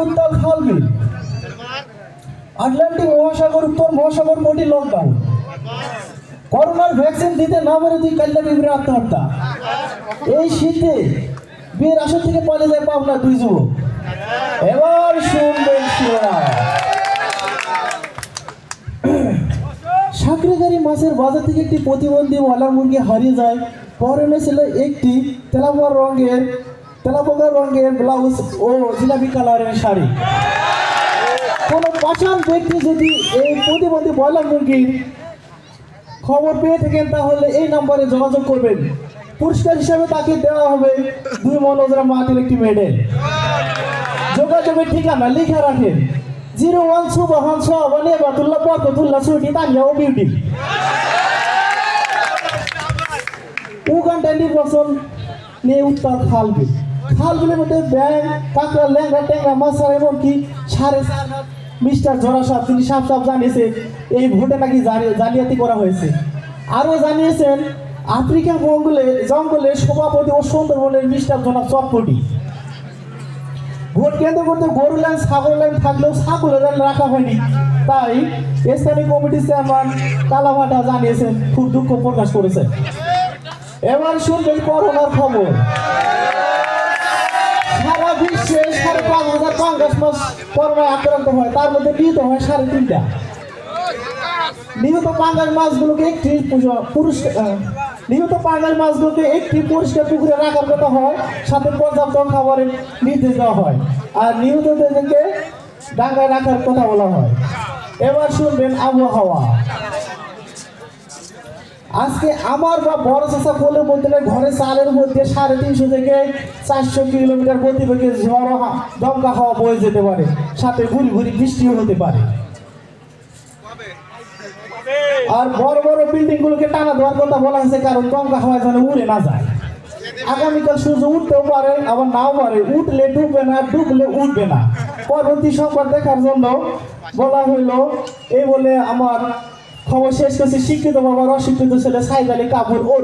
উত্তাল খালবিল, আটলান্টিক মহাসাগর, উত্তর মহাসাগর মোটি লকডাউন, করোনার ভ্যাকসিন দিতে না পারে তুই কাল্লা বিবরে আত্মহত্যা। এই শীতে বিয়ের আসর থেকে পালিয়ে যায় পাবনা দুই যুবক। এবার শুনবেন শিরা, সাকরিগাড়ি মাছের বাজার থেকে একটি প্রতিবন্ধী ওয়ালার মুরগি হারিয়ে যায়। পরনে ছিল একটি তেলাপোকা রঙের ব্লাউজ ও জিলাপি কালারের শাড়ি। কোনো পাষাণ ব্যক্তি যদি এই প্রতিবন্ধী ব্রয়লার মুরগির খবর পেয়ে থাকেন তাহলে এই নম্বরে যোগাযোগ করবেন। পুরস্কার হিসাবে তাকে দেওয়া হবে 2 মণ ওজনের মাটির একটি মেডেল। যোগাযোগের ঠিকানা লিখে রাখেন 01 সুবহান সাবানে বাতুল্লাহ বরকতুল্লাহ সুটি তানিয়া ও বিউটি। উগান্ডা নির্বাচন নিয়ে উত্তাল খালবিল। খালবিলের মধ্যে ব্যাং, কাঁকড়া, ল্যাংড়া, ট্যাংরা, মাছ এমনকি 4.5 হাত মিস্টার জোড়া সাহেব তিনি সাফ জানিয়েছে এই ভোটে নাকি জালিয়াতি করা হয়েছে। আরও জানিয়েছেন আফ্রিকা জঙ্গলে সভাপতি ও সুন্দরবনের মিস্টার জনাব চটপটি। ভোট কেন্দ্র করতে গরু লাইন, ছাগল লাইন থাকলেও ছাগলের লাইন রাখা হয়নি, তাই স্থানীয় কমিটির চেয়ারম্যান কালামাটা জানিয়েছেন, খুব দুঃখ প্রকাশ করেছেন। এবার শুনবেন করোনার খবর। সারা বিশ্বে 5,500 পাঙ্গাস মাছ করোনায় আক্রান্ত হয়, তার মধ্যে নিহত হয় 3.5টা। নিহত পাঙ্গাস মাছগুলোকে একটি পরিষ্কার পুকুরে রাখার কথা হয়, সাথে পর্যাপ্ত খাবারের নির্দেশ দেওয়া হয়, আর নিহতদেরকে ডাঙ্গায় রাখার কথা বলা হয়। এবার শুনবেন আবহাওয়া। আজকে আমার বা বড় চাষা বলে বলতে ঘরে চালের মধ্যে 350 থেকে 400 কিলোমিটার গতিবেগে ঝড় দমকা হাওয়া বয়ে যেতে পারে, সাথে ঘুরি ঘুরি বৃষ্টিও হতে পারে। আর বড় বড় বিল্ডিং গুলোকে টানা দেওয়ার কথা বলা হয়েছে, কারণ দমকা হাওয়া যেন উড়ে না যায়। আগামীকাল সূর্য উঠতেও পারে আবার নাও পারে, উঠলে ডুববে না, ডুবলে উঠবে না। পরবর্তী সংবাদ দেখার জন্য বলা হইলো। এই বলে আমার খবর শেষ করছি। শিক্ষিত বাবার অশিক্ষিত ছেলে সাইদ আলী কাপুর ওর